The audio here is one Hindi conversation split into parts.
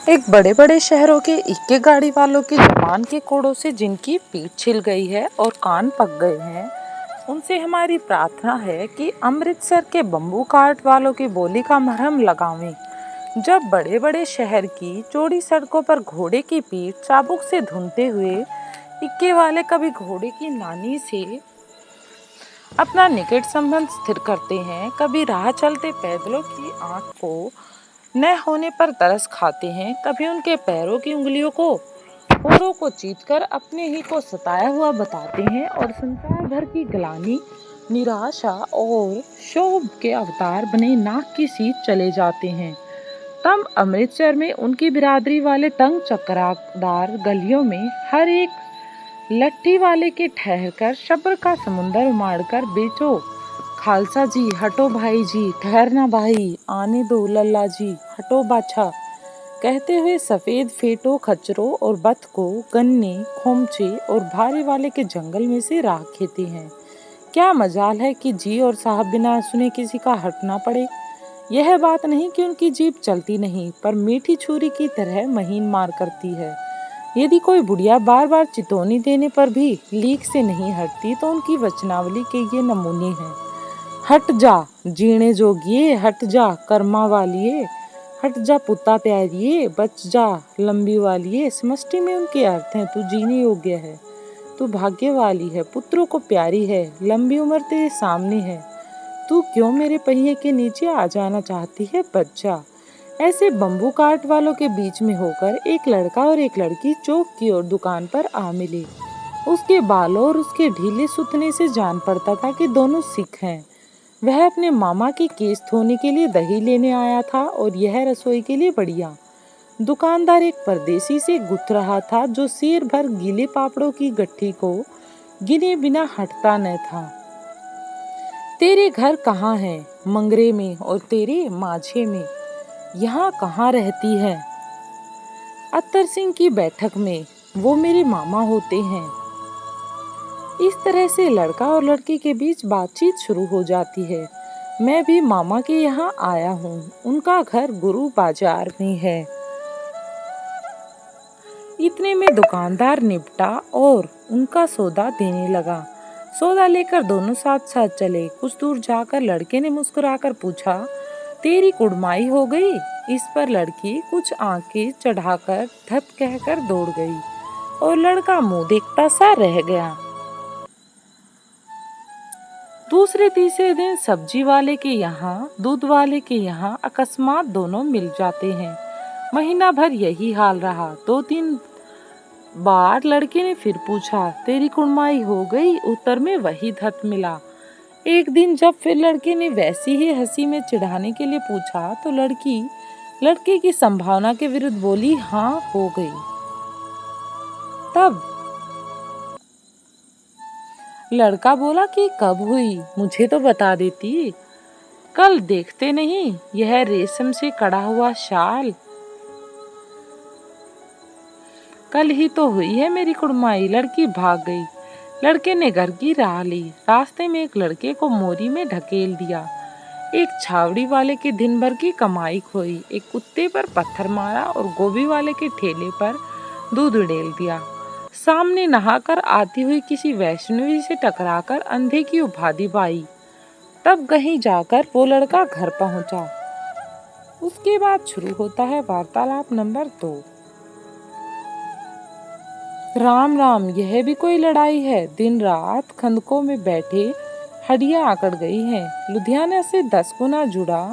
एक बड़े बड़े शहरों के इक्के गाड़ी वालों की जुबान के कोड़ों से जिनकी पीठ छिल गई है और कान पक गए हैं, उनसे हमारी प्रार्थना है कि अमृतसर के बम्बू काट वालों की बोली का मरहम लगावें। जब बड़े बड़े शहर की चौड़ी सड़कों पर घोड़े की पीठ चाबुक से धुनते हुए इक्के वाले कभी घोड़े की नानी से अपना निकट संबंध स्थिर करते हैं, कभी राह चलते पैदलों की आंख को न होने पर तरस खाते हैं, कभी उनके पैरों की उंगलियों को पैरों को चीतकर अपने ही को सताया हुआ बताते हैं और संसार भर की ग्लानि, निराशा और शोभ के अवतार बने नाक की सीध चले जाते हैं। तब अमृतसर में उनकी बिरादरी वाले तंग चक्रादार गलियों में हर एक लट्ठी वाले के ठहरकर शब्र का समुंदर उमाड़कर बेचो खालसा जी, हटो भाई जी, ठहरना भाई, आने दो लल्ला जी, हटो बाछा कहते हुए सफेद फेटो खच्चरों और बथ को गन्ने, खोमचे और भारे वाले के जंगल में से राह खेते हैं। क्या मजाल है कि जी और साहब बिना सुने किसी का हट ना पड़े। यह बात नहीं कि उनकी जीभ चलती नहीं, पर मीठी छुरी की तरह महीन मार करती है। यदि कोई बुढ़िया बार बार चितौनी देने पर भी लीक से नहीं हटती, तो उनकी वचनावली के ये नमूने हैं। हट जा जीने जोगिए, हट जा कर्मा वालिए, हट जा पुत्ता प्यारिए, बच जा लंबी वालिए। समष्टि में उनके अर्थ हैं, तू जीने योग्य है, तू भाग्य वाली है, पुत्रों को प्यारी है, लंबी उम्र तेरे सामने है, तू क्यों मेरे पहिए के नीचे आ जाना चाहती है, बच जा। ऐसे बम्बू काट वालों के बीच में होकर एक लड़का और एक लड़की चौक की ओर दुकान पर आ मिले। उसके बालों और उसके ढीले सुतने से जान पड़ता था कि दोनों सिख हैं। वह अपने मामा की केस धोने के लिए दही लेने आया था और यह रसोई के लिए बढ़िया। दुकानदार एक परदेसी से गुथ रहा था जो सिर भर गीले पापड़ों की गट्ठी को गिने बिना हटता न था। तेरे घर कहाँ है? मंगरे में। और तेरे माझे में। यहाँ कहाँ रहती है? अत्तर सिंह की बैठक में। वो मेरे मामा होते हैं। इस तरह से लड़का और लड़की के बीच बातचीत शुरू हो जाती है। मैं भी मामा के यहाँ आया हूँ। उनका घर गुरु बाजार में है। इतने में दुकानदार निपटा और उनका सौदा देने लगा। सौदा लेकर दोनों साथ साथ चले। कुछ दूर जाकर लड़के ने मुस्कुराकर पूछा, तेरी कुड़माई हो गई? इस पर लड़की कुछ आंखें चढ़ाकर धत कहकर दौड़ गई और लड़का मुंह देखता सा रह गया। दूसरे तीसरे दिन सब्जी वाले के यहाँ, दूध वाले के यहाँ अकस्मात दोनों मिल जाते हैं। महीना भर यही हाल रहा। 2-3 बार लड़के ने फिर पूछा, तेरी कुड़माई हो गई? उत्तर में वही धत मिला। एक दिन जब फिर लड़के ने वैसी ही हंसी में चिढ़ाने के लिए पूछा, तो लड़की लड़के की संभावना के विरुद्ध बोली, हाँ हो गई। तब लड़का बोला कि कब हुई? मुझे तो बता देती। कल देखते नहीं यह रेशम से कड़ा हुआ शाल? कल ही तो हुई है मेरी कुड़माई। लड़की भाग गई। लड़के ने घर की राह ली। रास्ते में एक लड़के को मोरी में ढकेल दिया। एक छावड़ी वाले के दिन भर की कमाई खोई। एक कुत्ते पर पत्थर मारा और गोभी वाले के ठेले पर दूध उड़ेल दिया। सामने नहाकर आती हुई किसी वैष्णवी से टकराकर अंधे की उपाधि पाई। तब कहीं जाकर वो लड़का घर पहुंचा। उसके बाद शुरू होता है वार्तालाप नंबर 2। राम राम, यह भी कोई लड़ाई है? दिन रात खंदकों में बैठे हड्डियां आकड़ गई हैं। लुधियाना से 10 गुना जुड़ा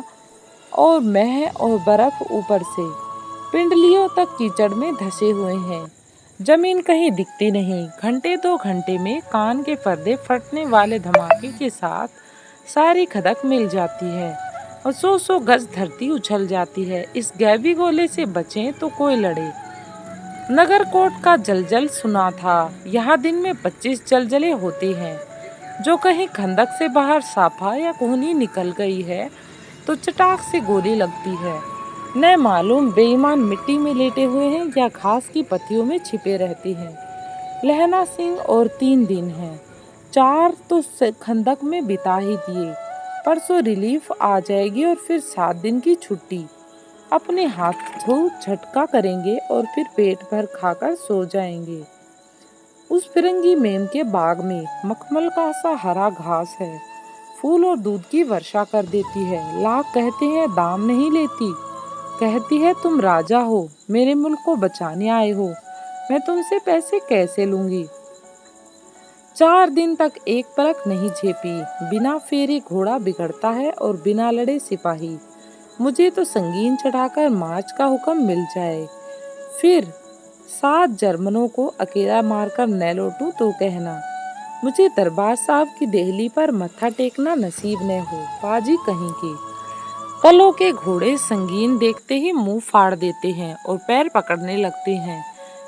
और मैह और बर्फ ऊपर से पिंडलियों तक कीचड़ में धसे हुए हैं। जमीन कहीं दिखती नहीं। घंटे 2 घंटे में कान के पर्दे फटने वाले धमाके के साथ सारी खदक मिल जाती है और 100 गज धरती उछल जाती है। इस गैबी गोले से बचें तो कोई लड़े। नगरकोट का जलजल सुना था। यहाँ दिन में 25 जलजले होते हैं। जो कहीं खंदक से बाहर साफा या कोहनी निकल गई है तो चटाक से गोली लगती है। न मालूम बेईमान मिट्टी में लेटे हुए हैं या घास की पत्तियों में छिपे रहते हैं। लहना सिंह और 3 दिन हैं। 4 तो खंदक में बिता ही दिए। परसों रिलीफ आ जाएगी और फिर 7 दिन की छुट्टी। अपने हाथों झटका करेंगे और फिर पेट भर खाकर सो जाएंगे। उस फिरंगी मेम के बाग में मखमल का सा हरा घास है, फूल और दूध की वर्षा कर देती है। लाख कहते हैं दाम नहीं लेती, कहती है तुम राजा हो, मेरे मुल्क को बचाने आए हो, मैं तुमसे पैसे कैसे लूंगी। 4 दिन तक एक परख नहीं झेपी, बिना फेरे घोड़ा बिगड़ता है और बिना लड़े सिपाही। मुझे तो संगीन चढ़ाकर मार्च का हुक्म मिल जाए, फिर 7 जर्मनों को अकेला मारकर न लौटूं तो कहना। मुझे दरबार साहब की देहली पर मत्था टेकना नसीब न हो, बाजी कहीं की। कलों के घोड़े संगीन देखते ही मुंह फाड़ देते हैं और पैर पकड़ने लगते हैं।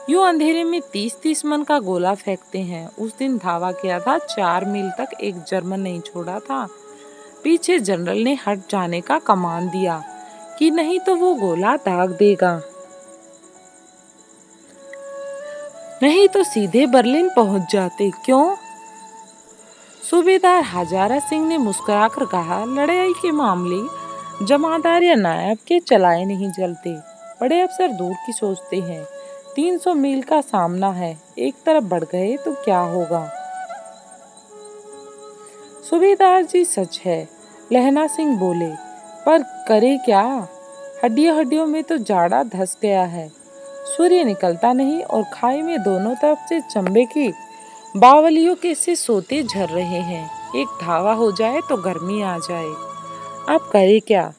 यूं अंधेरे में 30-30 मन का गोला फेंकते हैं। उस दिन धावा किया था, 4 मील तक एक जर्मन नहीं छोड़ा था। पीछे जनरल ने हट जाने का कमान दिया कि नहीं तो वो गोला दाग देगा, नहीं तो सीधे बर्लिन पहुंच जाते। क्यों? सूबेदार हजारा सिंह ने मुस्कुराकर कहा, लड़ाई के मामले जमादार या नायब के चलाए नहीं जलते, बड़े अफसर दूर की सोचते हैं। 300 मील का सामना है, एक तरफ बढ़ गए तो क्या होगा। सूबेदार जी सच है, लहना सिंह बोले, पर करे क्या, हड्डियों हड्डियों में तो जाड़ा धस गया है। सूर्य निकलता नहीं और खाई में दोनों तरफ से चंबे की बावलियों के से सोते झर रहे हैं। एक धावा हो जाए तो गर्मी आ जाए, अब करे क्या।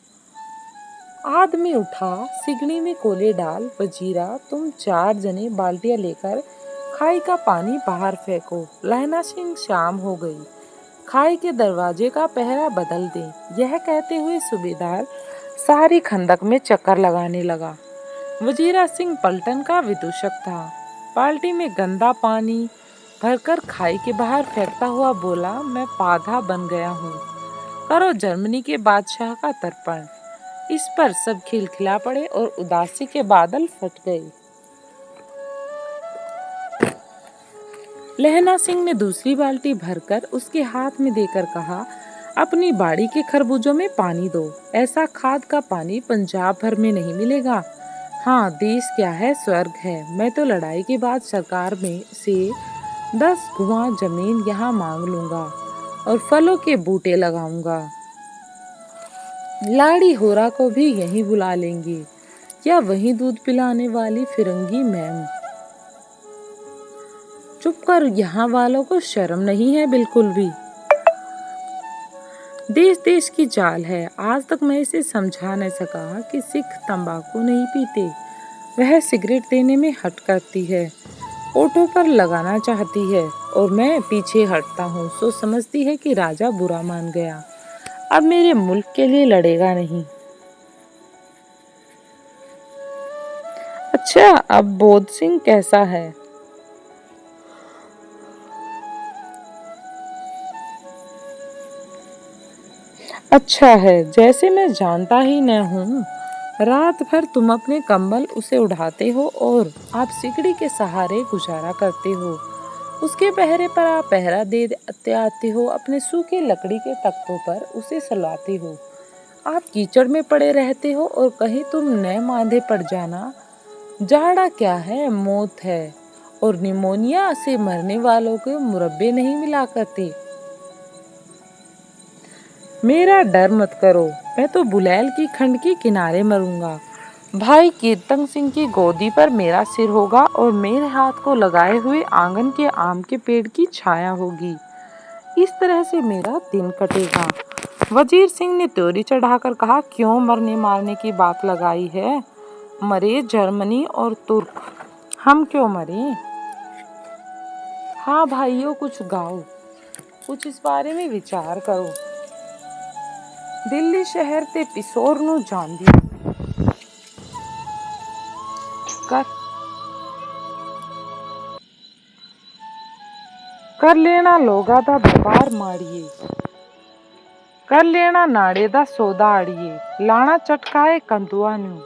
आदमी उठा, सिगड़ी में कोले डाल, वजीरा तुम 4 जने बाल्टियां लेकर खाई का पानी बाहर फेंको। लहना सिंह शाम हो गई, खाई के दरवाजे का पहरा बदल दे। यह कहते हुए सूबेदार सारी खंदक में चक्कर लगाने लगा। वजीरा सिंह पलटन का विदूषक था, बाल्टी में गंदा पानी भरकर खाई के बाहर फेंकता हुआ बोला, मैं पाधा बन गया हूँ, करो जर्मनी के बादशाह का तर्पण। इस पर सब खिलखिला पड़े और उदासी के बादल फट गए। लहना सिंह ने दूसरी बाल्टी भरकर उसके हाथ में देकर कहा, अपनी बाड़ी के खरबूजों में पानी दो, ऐसा खाद का पानी पंजाब भर में नहीं मिलेगा। हाँ, देश क्या है, स्वर्ग है। मैं तो लड़ाई के बाद सरकार में से 10 गुआ जमीन यहाँ मांग लूंगा और फलों के बूटे लगाऊंगा। लाड़ी होरा को भी यहीं बुला लेंगे, या वहीं दूध पिलाने वाली फिरंगी मैम। चुप कर, यहाँ वालों को शर्म नहीं है बिल्कुल भी। देश देश की चाल है, आज तक मैं इसे समझा न सका कि सिख तंबाकू नहीं पीते, वह सिगरेट देने में हट करती है, ओठों पर लगाना चाहती है और मैं पीछे हटता हूँ, सो समझती है कि राजा बुरा मान गया, अब मेरे मुल्क के लिए लड़ेगा नहीं। अच्छा, अब बोध सिंह कैसा है? अच्छा है, जैसे मैं जानता ही न हूँ। रात भर तुम अपने कंबल उसे उड़ाते हो और आप सिकड़ी के सहारे गुजारा करते हो। उसके पहरे पर आप पहरा देते आते हो, अपने सूखे लकड़ी के तख्तों पर उसे सुलाते हो। आप कीचड़ में पड़े रहते हो और कहीं तुम न मांदे पड़ जाना। जाड़ा क्या है, मौत है, और निमोनिया से मरने वालों के मुरब्बे नहीं मिला करते। मेरा डर मत करो, मैं तो बुलैल की खंड के किनारे मरूंगा। भाई कीर्तन सिंह की गोदी पर मेरा सिर होगा और मेरे हाथ को लगाए हुए आंगन के आम के पेड़ की छाया होगी। इस तरह से मेरा दिन कटेगा। वजीर सिंह ने त्योरी चढ़ाकर कहा, क्यों मरने मारने की बात लगाई है? मरे जर्मनी और तुर्क, हम क्यों मरे? हाँ भाइयों, कुछ गाओ, कुछ इस बारे में विचार करो। दिल्ली शहर ते पिसोर नू जांदी कर कर लेना लोगा दा व्यापार माड़िए, कर लेना नाड़े दा सौदा आड़िए, लाना चटकाए कंदुआ नू,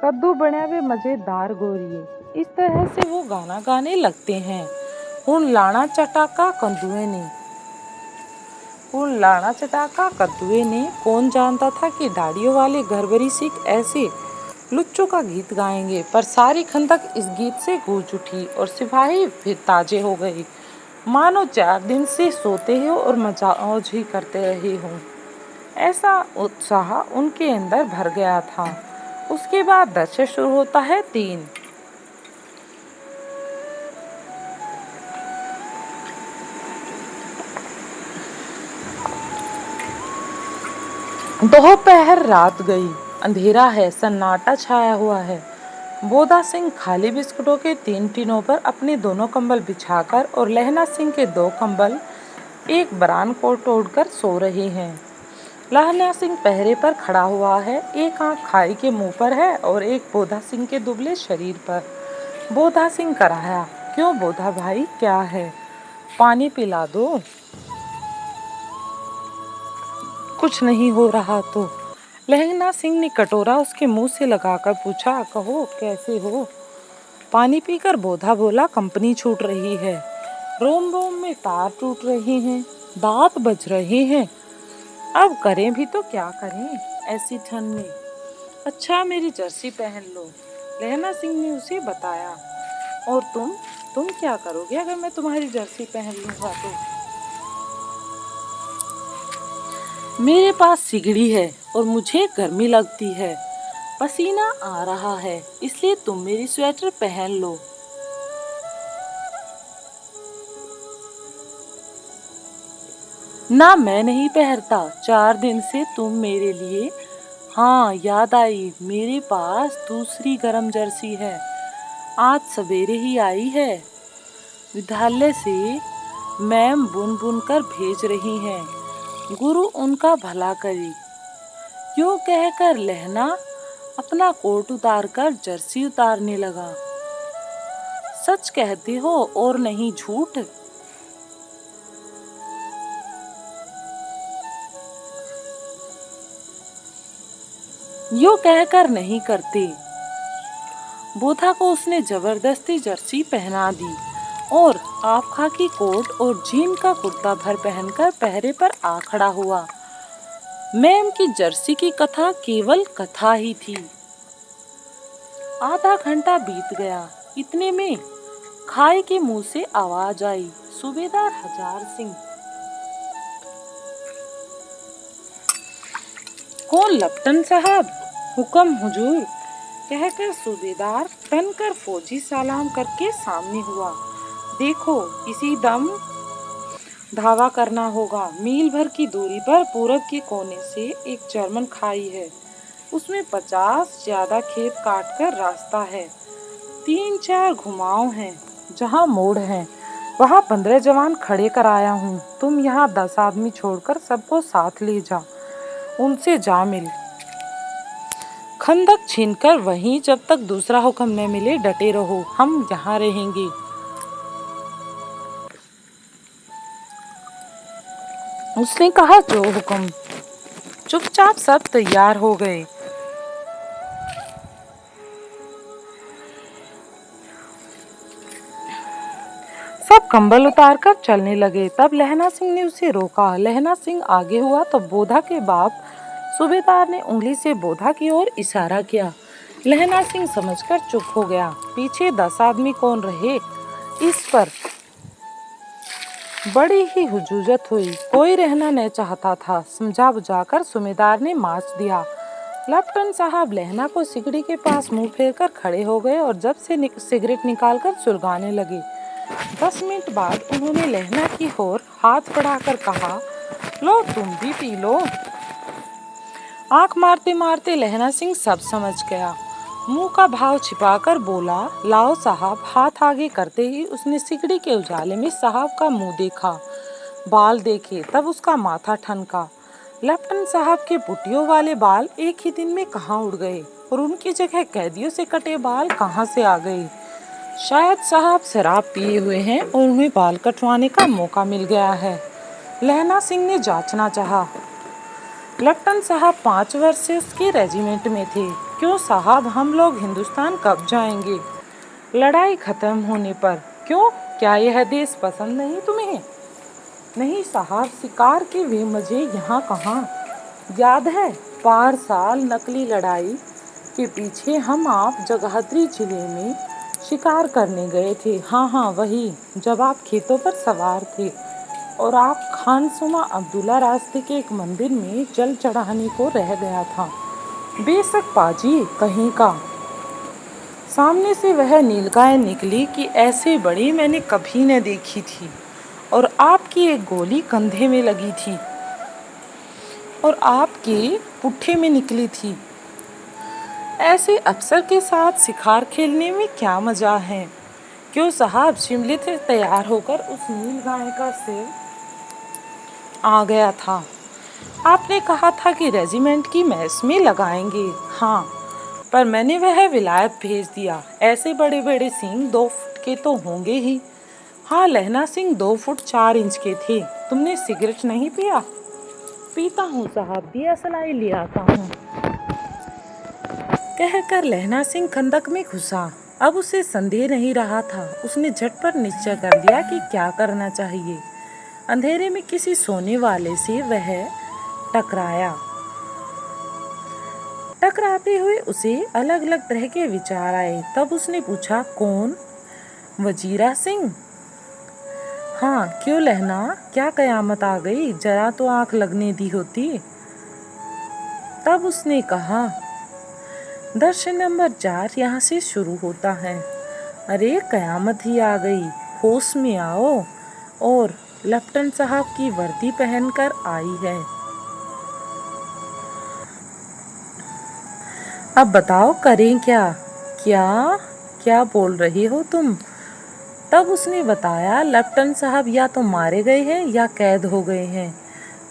कद्दू बने वे मजेदार गोरिए। इस तरह से वो गाना गाने लगते हैं। हुन लाना चटाका कंदुए ने। फूल लाना चटाका कद्दुए ने कौन जानता था कि दाढ़ियों वाले घरभरी सिख ऐसे लुच्चों का गीत गाएंगे। पर सारी खंदक इस गीत से गूंज उठी और सिपाही फिर ताजे हो गए, मानो 4 दिन से सोते हो और मौज ही करते रहे हों। ऐसा उत्साह उनके अंदर भर गया था। उसके बाद दृश्य शुरू होता है 3। दोपहर रात गई, अंधेरा है, सन्नाटा छाया हुआ है। बोधा सिंह खाली बिस्कुटों के 3 टिनों पर अपने दोनों कंबल बिछाकर और लहना सिंह के 2 कंबल एक बरान को तोड़कर सो रहे हैं। लहना सिंह पहरे पर खड़ा हुआ है, एक आंख खाई के मुंह पर है और एक बोधा सिंह के दुबले शरीर पर। बोधा सिंह कराया, क्यों बोधा भाई, क्या है? पानी पिला दो। कुछ नहीं हो रहा तो। लहना सिंह ने कटोरा उसके मुंह से लगाकर पूछा, कहो कैसे हो? पानी पीकर बोधा बोला, कंपनी छूट रही है, रोम रोम में तार टूट रहे हैं, दांत बज रहे हैं। अब करें भी तो क्या करें ऐसी ठंड में? अच्छा मेरी जर्सी पहन लो, लहना सिंह ने उसे बताया। और तुम क्या करोगे अगर मैं तुम्हारी जर्सी पहन लूंगा तो? मेरे पास सिगड़ी है और मुझे गर्मी लगती है, पसीना आ रहा है, इसलिए तुम मेरी स्वेटर पहन लो। ना मैं नहीं पहनता, 4 दिन से तुम मेरे लिए। हाँ याद आई, मेरे पास दूसरी गरम जर्सी है, आज सवेरे ही आई है, विद्यालय से मैम बुन बुन कर भेज रही हैं, गुरु उनका भला करी। यूं कहकर लहना अपना कोट उतारकर जर्सी उतारने लगा। सच कहते हो और नहीं झूठ? यूं कहकर नहीं करते। बोधा को उसने जबरदस्ती जर्सी पहना दी और आप खाकी कोट और जीन का कुर्ता भर पहनकर पहरे पर आ खड़ा हुआ। मैम की जर्सी की कथा केवल कथा ही थी। आधा घंटा बीत गया, इतने में खाई के मुंह से आवाज आई, सूबेदार हजार सिंह। कौन लपटन साहब? हुक्म हुजूर, कहकर सूबेदार तनकर फौजी सलाम करके सामने हुआ। देखो इसी दम धावा करना होगा। मील भर की दूरी पर पूरब के कोने से एक जर्मन खाई है, उसमें 50 ज्यादा खेत काटकर रास्ता है, 3-4 घुमाव हैं, जहाँ मोड़ है वहाँ 15 जवान खड़े कराया हूँ। तुम यहाँ 10 आदमी छोड़कर सबको साथ ले जा, उनसे जा मिल। खंदक छीनकर वहीं जब तक दूसरा हुक्म न मिले डटे रहो, हम यहाँ रहेंगे। उसने कहा, जो हुक्म। चुपचाप सब तैयार हो गए। सब कंबल उतारकर चलने लगे। तब लहना सिंह ने उसे रोका। लहना सिंह आगे हुआ तो बोधा के बाप सूबेदार ने उंगली से बोधा की ओर इशारा किया। लहना सिंह समझकर चुप हो गया। पीछे 10 आदमी कौन रहे, इस पर बड़ी ही हुजूजत हुई। कोई रहना न चाहता था। समझा बुझाकर सूबेदार ने मार्च दिया। लेफ्टिनेंट साहब लहना को सिगड़ी के पास मुंह फेर कर खड़े हो गए और जब से सिगरेट निकालकर सुलगाने लगे। 10 मिनट बाद उन्होंने लहना की ओर हाथ बढ़ाकर कहा, लो तुम भी पी लो। आंख मारते मारते लहना सिंह सब समझ गया। मुंह का भाव छिपाकर बोला, लाओ साहब। हाथ आगे करते ही उसने सिगड़ी के उजाले में साहब का मुंह देखा, बाल देखे, तब उसका माथा ठनका। लेफ्टिनेंट साहब के पुटियों वाले बाल एक ही दिन में कहाँ उड़ गए और उनकी जगह कैदियों से कटे बाल कहाँ से आ गए? शायद साहब शराब पिए हुए हैं और उन्हें बाल कटवाने का मौका मिल गया है। लहना सिंह ने जांचना चाहा। लेफ्टिनेंट साहब 5 वर्ष से उसके रेजिमेंट में थे। क्यों साहब, हम लोग हिंदुस्तान कब जाएंगे? लड़ाई खत्म होने पर। क्यों, क्या यह देश पसंद नहीं तुम्हें? नहीं साहब, शिकार के वे मजे यहाँ कहाँ। याद है पार साल नकली लड़ाई के पीछे हम आप जगाधरी जिले में शिकार करने गए थे। हाँ हाँ वही, जब आप खेतों पर सवार थे और आप खानसुमा अब्दुल्ला रास्ते के एक मंदिर में जल चढ़ाने को रह गया था। बेशक पाजी कहीं का। सामने से वह नीलगाय निकली कि ऐसे बड़ी मैंने कभी न देखी थी, और आपकी एक गोली कंधे में लगी थी और आपके पुट्ठे में निकली थी। ऐसे अफसर के साथ शिकार खेलने में क्या मजा है। क्यों साहब, शिमले से तैयार होकर उस नीलगाय का सिर आ गया था। आपने कहा था कि रेजिमेंट की मैस में लगाएंगे। हाँ, पर मैंने वह विलायत भेज दिया। ऐसे बड़े बड़े सींग 2 फुट के तो होंगे ही। हाँ, लहना सिंह 2 फुट 4 इंच के थे। तुमने सिगरेट नहीं पिया? पीता हूँ साहब, दिया सलाई ले आता हूँ, कहकर लहना सिंह खंदक में घुसा। अब उसे संदेह नहीं रहा था। उसने झटपट निश्चय कर लिया कि क्या करना चाहिए। अंधेरे में किसी सोने वाले से वह टकराया। टकराते हुए उसे अलग अलग तरह के विचार आए। तब उसने पूछा, कौन? वजीरा सिंह। हाँ, क्यों लहना, क्या कयामत आ गई? जरा तो आंख लगने दी होती। तब उसने कहा, दर्शन नंबर 4 यहाँ से शुरू होता है। अरे कयामत ही आ गई, होश में आओ। और लेफ्टिनेंट साहब की वर्दी पहनकर आई है। अब बताओ करें क्या? क्या क्या बोल रही हो तुम? तब उसने बताया, लेफ्टिनेंट साहब या तो मारे गए हैं या कैद हो गए हैं।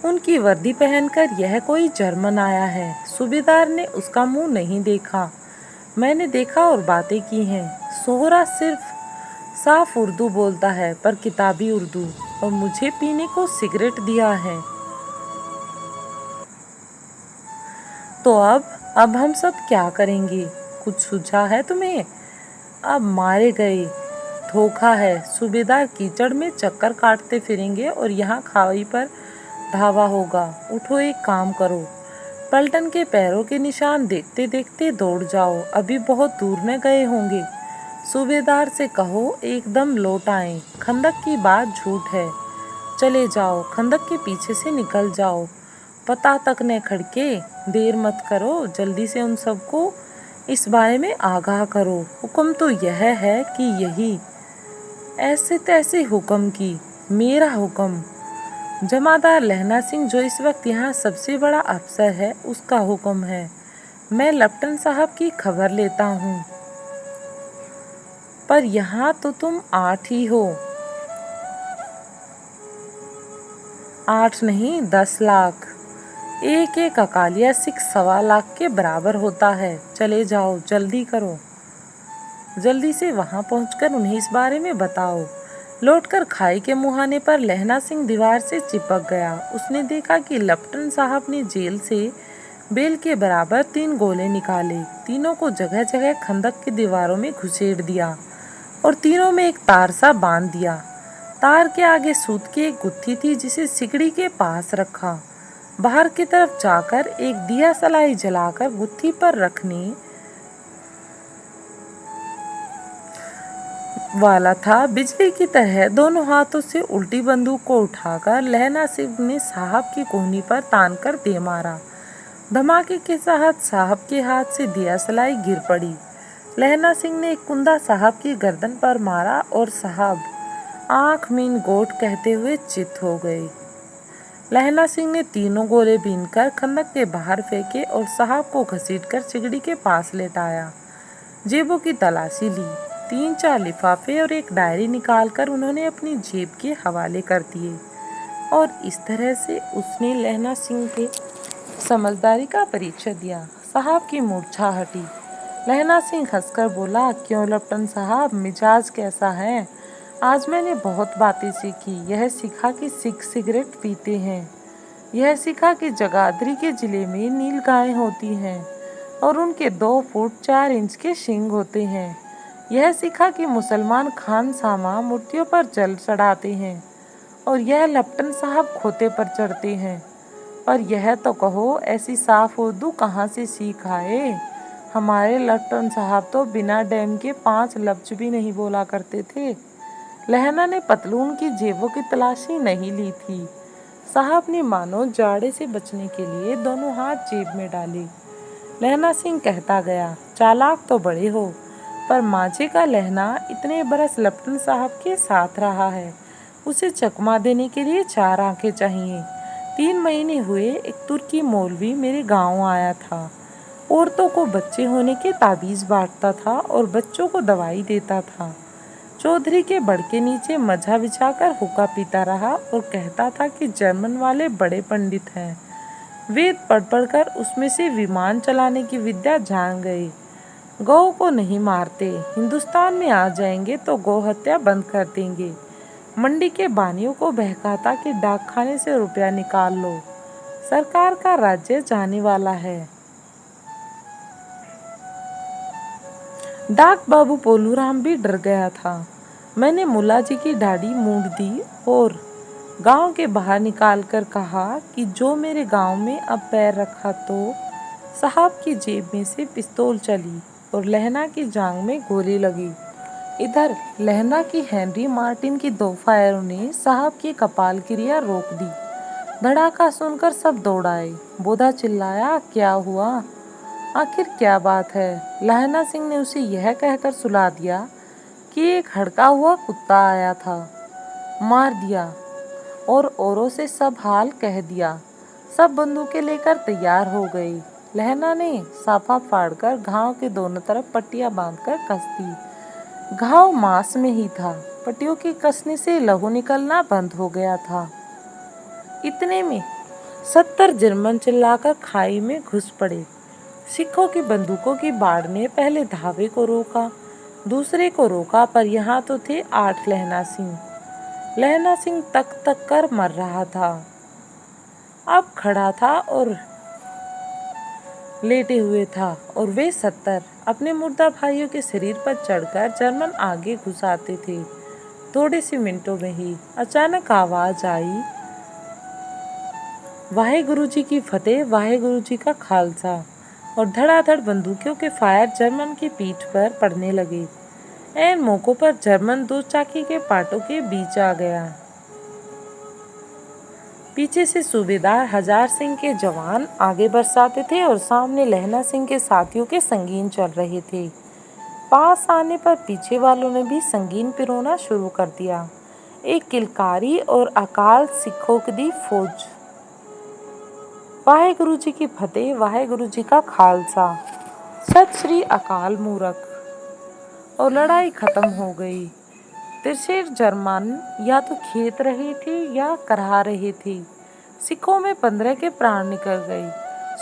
उनकी वर्दी पहनकर यह कोई जर्मन आया है। सूबेदार ने उसका मुंह नहीं देखा, मैंने देखा और बातें की हैं। सोहरा सिर्फ साफ उर्दू बोलता है, पर किताबी उर्दू, और मुझे पीने को सिगरेट दिया है। तो अब हम सब क्या करेंगे? कुछ सूझा है तुम्हें? अब मारे गए, धोखा है। सूबेदार कीचड़ में चक्कर काटते फिरेंगे और यहाँ खाई पर धावा होगा। उठो, एक काम करो, पलटन के पैरों के निशान देखते देखते दौड़ जाओ। अभी बहुत दूर न गए होंगे। सूबेदार से कहो एकदम लौट आए। खंदक की बात झूठ है। चले जाओ, खंदक के पीछे से निकल जाओ। पता तक न खड़के, देर मत करो, जल्दी से उन सबको इस बारे में आगाह करो। हुक्म तो यह है कि यही ऐसे तैसे हुक्म की, मेरा हुक्म। जमादार लहना सिंह, जो इस वक्त यहाँ सबसे बड़ा अफसर है, उसका हुक्म है। मैं लेफ्टिनेंट साहब की खबर लेता हूँ। पर यहाँ तो तुम 8 ही हो। 8 नहीं, 10 लाख। एक एक अकालिया सिख 1.25 लाख के बराबर होता है। चले जाओ, जल्दी करो। जल्दी से वहां पहुंचकर उन्हें इस बारे में बताओ। लौटकर खाई के मुहाने पर लहना सिंह दीवार से चिपक गया। उसने देखा कि लेफ्टिनेंट साहब ने जेल से बेल के बराबर 3 गोले निकाले। तीनों को जगह जगह खंदक की दीवारों में घुसेड़ दिया और तीनों में एक तार सा बांध दिया। तार के आगे सूत की एक गुत्थी थी, जिसे सिकड़ी के पास रखा। बाहर की तरफ जाकर एक दिया सलाई जलाकर गुत्थी पर रखने वाला था। बिजली की तरह दोनों हाथों से उल्टी बंदूक को उठाकर लहना सिंह ने साहब की कोहनी पर तान कर दे मारा। धमाके के साथ साहब के हाथ से दिया सलाई गिर पड़ी। लहना सिंह ने एक कुंदा साहब की गर्दन पर मारा और साहब आंख मीन गोट कहते हुए चित हो गए। लहना सिंह ने तीनों गोले बीनकर खंदक के बाहर फेंके और साहब को घसीटकर सिगड़ी के पास लेटाया। जेबों की तलाशी ली। 3-4 लिफाफे और एक डायरी निकालकर उन्होंने अपनी जेब के हवाले कर दिए और इस तरह से उसने लहना सिंह के समझदारी का परिचय दिया। साहब की मूर्छा हटी। लहना सिंह हंसकर बोला, क्यों लेफ्टिनेंट साहब, मिजाज कैसा है? आज मैंने बहुत बातें सीखी। यह सीखा कि सिख सिगरेट पीते हैं। यह सीखा कि जगाधरी के जिले में नील गायें होती हैं और उनके 2 फुट 4 इंच के सींग होते हैं। यह सीखा कि मुसलमान खानसामा मूर्तियों पर जल चढ़ाते हैं और यह लपटन साहब खोते पर चढ़ते हैं। पर यह तो कहो, ऐसी साफ उर्दू कहाँ से सीख आए? हमारे लपटन साहब तो बिना डैम के 5 लफ्ज भी नहीं बोला करते थे। लहना ने पतलून की जेबों की तलाशी नहीं ली थी। साहब ने मानो जाड़े से बचने के लिए दोनों हाथ जेब में डाले। लहना सिंह कहता गया, चालाक तो बड़े हो, पर मांझे का लहना इतने बरस लपटन साहब के साथ रहा है, उसे चकमा देने के लिए 4 आंखें चाहिए। 3 महीने हुए एक तुर्की मौलवी मेरे गांव आया था। औरतों को बच्चे होने के ताबीज़ बांटता था और बच्चों को दवाई देता था। चौधरी के बड़ के नीचे मझा बिछाकर हुक्का पीता रहा और कहता था कि जर्मन वाले बड़े पंडित हैं। वेद पढ़ पढ़ कर उसमें से विमान चलाने की विद्या जान गए। गौ को नहीं मारते, हिंदुस्तान में आ जाएंगे तो गौ हत्या बंद कर देंगे। मंडी के बानियों को बहकाता कि डाकखाने से रुपया निकाल लो, सरकार का राज्य जाने वाला है। डाक बाबू पोलूराम भी डर गया था। मैंने मुल्ला जी की दाढ़ी मूंद दी और गांव के बाहर निकाल कर कहा कि जो मेरे गांव में अब पैर रखा तो साहब की जेब में से पिस्तौल चली और लहना की जांग में गोली लगी। इधर लहना की हेनरी मार्टिन की 2 फायरों ने साहब की कपाल क्रिया रोक दी। धड़ाका सुनकर सब दौड़ आए। बोधा चिल्लाया, क्या हुआ? आखिर क्या बात है? लहना सिंह ने उसे यह कहकर सुला दिया कि एक हड़का हुआ कुत्ता आया था, मार दिया और औरों से सब हाल कह दिया। सब बंदूकें लेकर तैयार हो गए। लहना ने साफा फाड़कर घाव के दोनों तरफ पट्टियां बांधकर कस दी। घाव मांस में ही था। पट्टियों के कसने से लहू निकलना बंद हो गया था। इतने में 70 जर्मन चिल्लाकर खाई में घुस पड़े। सिखों की बंदूकों की बाढ़ ने पहले धावे को रोका, दूसरे को रोका, पर यहाँ तो थे 8 लहना सिंह। लहना सिंह तक तक कर मर रहा था। अब खड़ा था और लेटे हुए था और वे 70 अपने मुर्दा भाइयों के शरीर पर चढ़कर जर्मन आगे घुस आते थे। थोड़े से मिनटों में ही अचानक आवाज आई, वाहेगुरु जी की फतेह, वाहेगुरु जी का खालसा। और धड़ाधड़ बंदूकों के फायर जर्मन की पीठ पर पड़ने लगे। ऐन मौकों पर जर्मन 2 चाकी के पाटों के बीच आ गया। पीछे से सूबेदार हजार सिंह के जवान आगे बरसाते थे और सामने लहना सिंह के साथियों के संगीन चल रहे थे। पास आने पर पीछे वालों ने भी संगीन पिरोना शुरू कर दिया। एक किलकारी और अकाल सिखों की फौज। वाहेगुरु जी की फतेह, वाहेगुरु जी का खालसा, सत श्री अकाल मूरख। और लड़ाई खत्म हो गई। तिरछेर जर्मन या तो खेत रहे थे या करहा रहे थे। सिखों में 15 के प्राण निकल गए।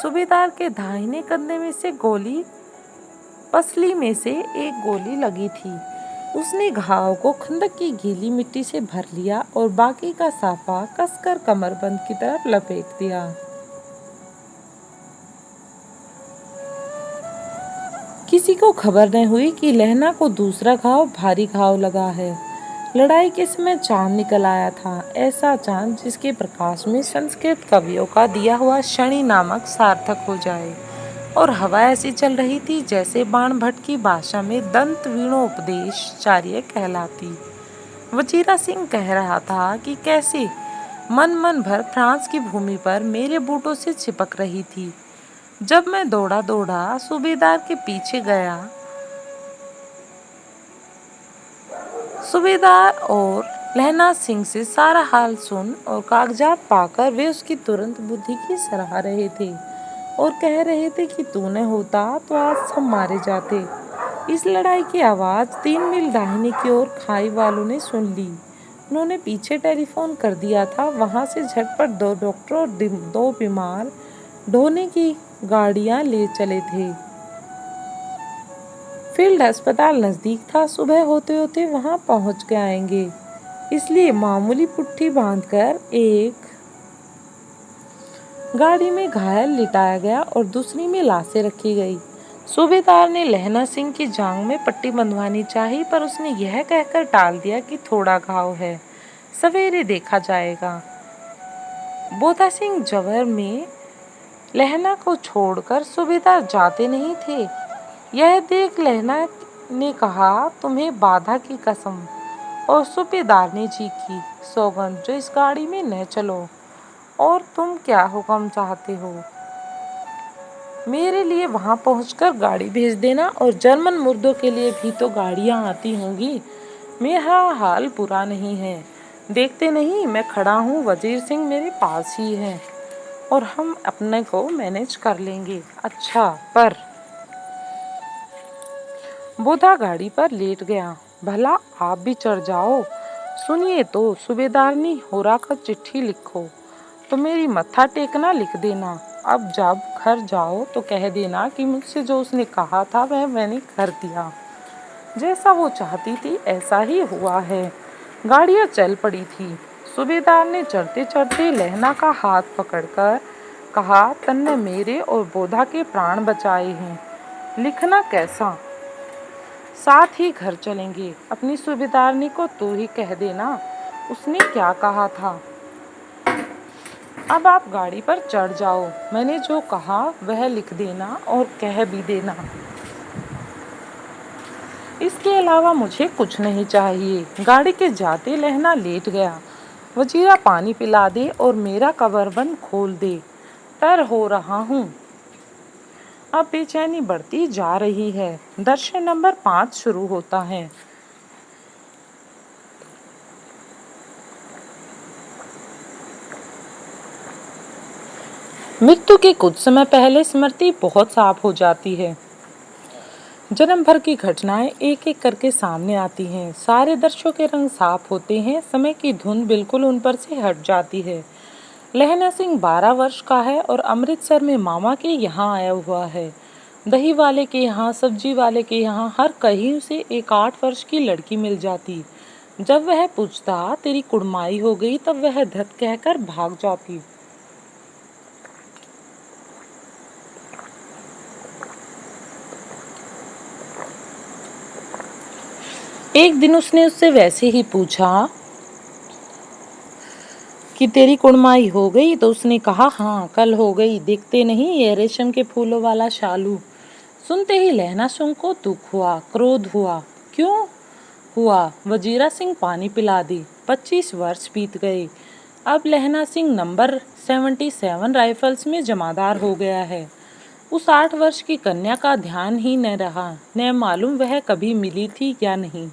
सूबेदार के दाहिने कंधे में से गोली, पसली में से एक गोली लगी थी। उसने घाव को खंदक की गीली मिट्टी से भर लिया और बाकी का साफा कसकर कमरबंद की तरफ लपेट दिया। किसी को खबर न हुई कि लहना को दूसरा घाव भारी घाव लगा है। लड़ाई के समय चांद निकल आया था, ऐसा चांद जिसके प्रकाश में संस्कृत कवियों का दिया हुआ शनि नामक सार्थक हो जाए। और हवा ऐसी चल रही थी जैसे बाण भट्ट की भाषा में दंत वीणोपदेशाचार्य कहलाती। वजीरा सिंह कह रहा था कि कैसे मन भर फ्रांस की भूमि पर मेरे बूटों से चिपक रही थी। जब मैं दौड़ा दौड़ा सूबेदार के पीछे गया, सूबेदार और लहना सिंह से सारा हाल सुन और कागजात पाकर वे उसकी तुरंत बुद्धि की सराह रहे थे और कह रहे थे कि तू न होता तो आज सब मारे जाते। इस लड़ाई की आवाज़ 3 मील दाहिने की ओर खाई वालों ने सुन ली। उन्होंने पीछे टेलीफोन कर दिया था। वहां से झटपट 2 डॉक्टर और 2 बीमार ढोने की गाड़ियां ले चले थे। फील्ड अस्पताल नजदीक था। सुबह होते होते वहां पहुंच के आएंगे, इसलिए मामूली पुट्ठी बांधकर एक गाड़ी में घायल लिटाया गया और दूसरी में लाशें रखी गई। सूबेदार ने लहना सिंह की जांघ में पट्टी बंधवानी चाही, पर उसने यह कहकर टाल दिया कि थोड़ा घाव है। सवेरे देखा जाएगा। बोधा सिंह जवर में लहना को छोड़कर सूबेदार जाते नहीं थे। यह देख लहना ने कहा, तुम्हें बाधा की कसम। और सूबेदार ने जी की सौगंध, जो इस गाड़ी में न चलो। और तुम क्या हुक्म चाहते हो? मेरे लिए वहां पहुंचकर गाड़ी भेज देना, और जर्मन मुर्दों के लिए भी तो गाड़ियां आती होंगी। मेरा हाल बुरा नहीं है। देखते नहीं मैं खड़ा हूँ, वजीर सिंह मेरे पास ही है और हम अपने को मैनेज कर लेंगे। अच्छा, पर बोधा गाड़ी पर लेट गया। भला आप भी चढ़ जाओ। सुनिए तो, सूबेदारनी होरा का चिट्ठी लिखो तो मेरी मत्था टेकना लिख देना। अब जब घर जाओ तो कह देना कि मुझसे जो उसने कहा था वह मैंने कर दिया। जैसा वो चाहती थी ऐसा ही हुआ है। गाड़ियाँ चल पड़ी थी। सूबेदार ने चढ़ते चढ़ते लहना का हाथ पकड़कर कहा, तन्ने मेरे और बोधा के प्राण बचाए हैं। लिखना कैसा? साथ ही घर चलेंगे। अपनी सूबेदारनी को तू ही कह देना उसने क्या कहा था। अब आप गाड़ी पर चढ़ जाओ। मैंने जो कहा वह लिख देना और कह भी देना। इसके अलावा मुझे कुछ नहीं चाहिए। गाड़ी के जाते लहना लेट गया। वजीरा पानी पिला दे और मेरा कमरबंद खोल दे। तर हो रहा हूँ। अब बेचैनी बढ़ती जा रही है। दर्शन नंबर 5 शुरू होता है। मृत्यु के कुछ समय पहले स्मृति बहुत साफ हो जाती है। जन्म भर की घटनाएं एक एक करके सामने आती हैं। सारे दृश्यों के रंग साफ होते हैं। समय की धुन बिल्कुल उन पर से हट जाती है। लहना सिंह 12 वर्ष का है और अमृतसर में मामा के यहाँ आया हुआ है। दही वाले के यहाँ, सब्जी वाले के यहाँ, हर कहीं उसे एक 8 वर्ष की लड़की मिल जाती। जब वह पूछता तेरी कुड़माई हो गई, तब वह धत कहकर भाग जाती। एक दिन उसने उससे वैसे ही पूछा कि तेरी कुड़माई हो गई, तो उसने कहा हाँ कल हो गई। देखते नहीं ये रेशम के फूलों वाला शालू। सुनते ही लहना सिंह को दुख हुआ, क्रोध हुआ। क्यों हुआ? वजीरा सिंह पानी पिला दी। 25 वर्ष बीत गए। अब लहना सिंह नंबर 77 राइफल्स में जमादार हो गया है। उस 8 वर्ष की कन्या का ध्यान ही न रहा। न मालूम वह कभी मिली थी या नहीं।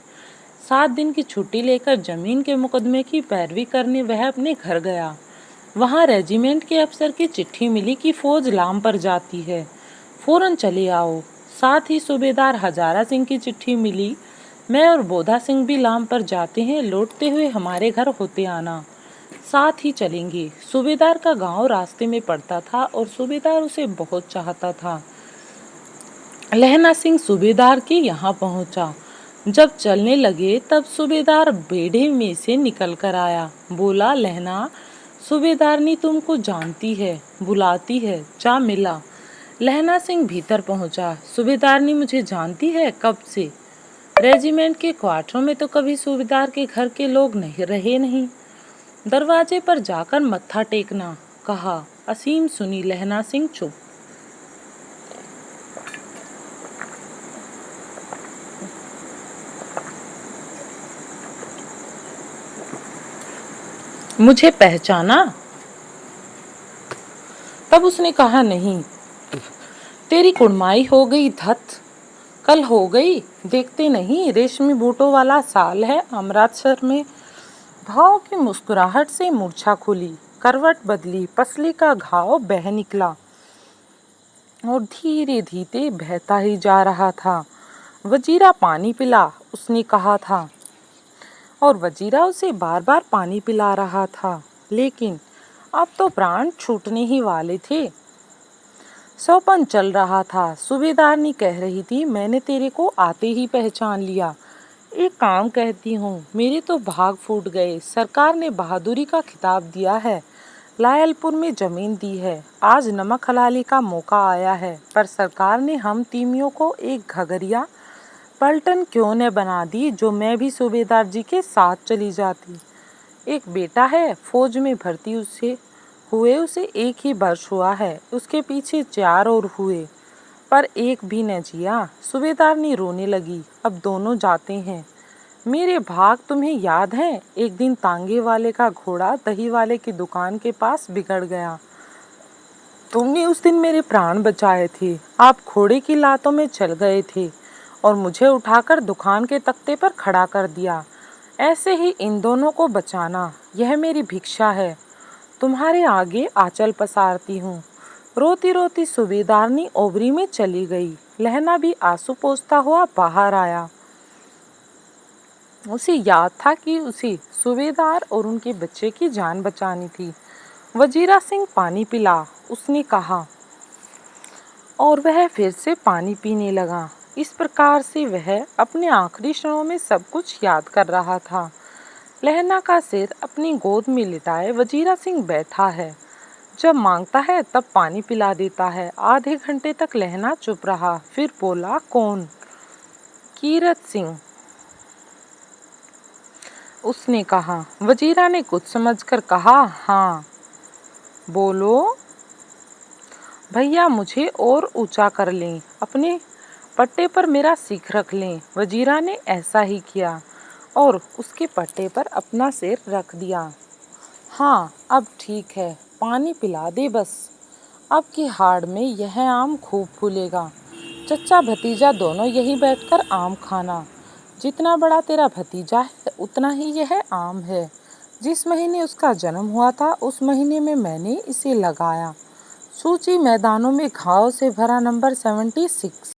7 दिन की छुट्टी लेकर जमीन के मुकदमे की पैरवी करने वह अपने घर गया। वहाँ रेजिमेंट के अफसर की चिट्ठी मिली कि फौज लाम पर जाती है, फौरन चले आओ। साथ ही सूबेदार हजारा सिंह की चिट्ठी मिली, मैं और बोधा सिंह भी लाम पर जाते हैं, लौटते हुए हमारे घर होते आना, साथ ही चलेंगे। सूबेदार का गांव रास्ते में पड़ता था और सूबेदार उसे बहुत चाहता था। लहना सिंह सूबेदार के यहाँ पहुंचा। जब चलने लगे तब सूबेदार बेड़े में से निकल कर आया। बोला, लहना, सूबेदारनी तुमको जानती है, बुलाती है, जा मिला। लहना सिंह भीतर पहुंचा। सूबेदारनी मुझे जानती है? कब से? रेजिमेंट के क्वार्टरों में तो कभी सूबेदार के घर के लोग नहीं रहे नहीं। दरवाजे पर जाकर मत्था टेकना, कहा। असीम सुनी लहना सिंह चुप। मुझे पहचाना? तब उसने कहा, नहीं। तेरी कुड़माई हो गई धत, कल हो गई। देखते नहीं रेशमी बूटों वाला साल है अमृतसर में। भाव की मुस्कुराहट से मूर्छा खुली, करवट बदली, पसली का घाव बह निकला और धीरे धीरे बहता ही जा रहा था। वजीरा पानी पिला, उसने कहा था, और वजीरा उसे बार बार पानी पिला रहा था। लेकिन अब तो प्राण छूटने ही वाले थे। सौपन चल रहा था। सूबेदारनी कह रही थी, मैंने तेरे को आते ही पहचान लिया। एक काम कहती हूँ, मेरे तो भाग फूट गए। सरकार ने बहादुरी का खिताब दिया है, लायलपुर में जमीन दी है। आज नमक हलाली का मौका आया है, पर सरकार ने हम तीमियों को एक घगरिया पलटन क्यों न बना दी, जो मैं भी सूबेदार जी के साथ चली जाती। एक बेटा है, फौज में भर्ती उसे एक ही वर्ष हुआ है, उसके पीछे 4 और हुए, पर एक भी न जिया। सूबेदारनी रोने लगी। अब दोनों जाते हैं। मेरे भाग तुम्हें याद है, एक दिन तांगे वाले का घोड़ा दही वाले की दुकान के पास बिगड़ गया। तुमने उस दिन मेरे प्राण बचाए थे। आप घोड़े की लातों में चल गए थे और मुझे उठाकर दुकान के तख्ते पर खड़ा कर दिया। ऐसे ही इन दोनों को बचाना, यह मेरी भिक्षा है। तुम्हारे आगे आंचल पसारती हूँ। रोती रोती सूबेदारनी ओबरी में चली गई। लहना भी आंसू पोंछता हुआ बाहर आया। उसे याद था कि उसे सूबेदार और उनके बच्चे की जान बचानी थी। वजीरा सिंह पानी पिला, उसने कहा, और वह फिर से पानी पीने लगा। इस प्रकार से वह अपने आखिरी क्षणों में सब कुछ याद कर रहा था। लहना का सिर अपनी गोद में लिटाए वजीरा सिंह बैठा है। जब मांगता है तब पानी पिला देता है। आधे घंटे तक लहना चुप रहा, फिर बोला, कौन? कीरत सिंह, उसने कहा। वजीरा ने कुछ समझकर कहा, हाँ बोलो। भैया मुझे और ऊंचा कर लें, अपने पट्टे पर मेरा सिर रख लें। वजीरा ने ऐसा ही किया और उसके पट्टे पर अपना सिर रख दिया। हाँ अब ठीक है, पानी पिला दे बस। अब की हाड़ में यह आम खूब फूलेगा। चचा भतीजा दोनों यहीं बैठकर आम खाना। जितना बड़ा तेरा भतीजा है उतना ही यह आम है। जिस महीने उसका जन्म हुआ था उस महीने में मैंने इसे लगाया। सूची मैदानों में घाव से भरा नंबर 76।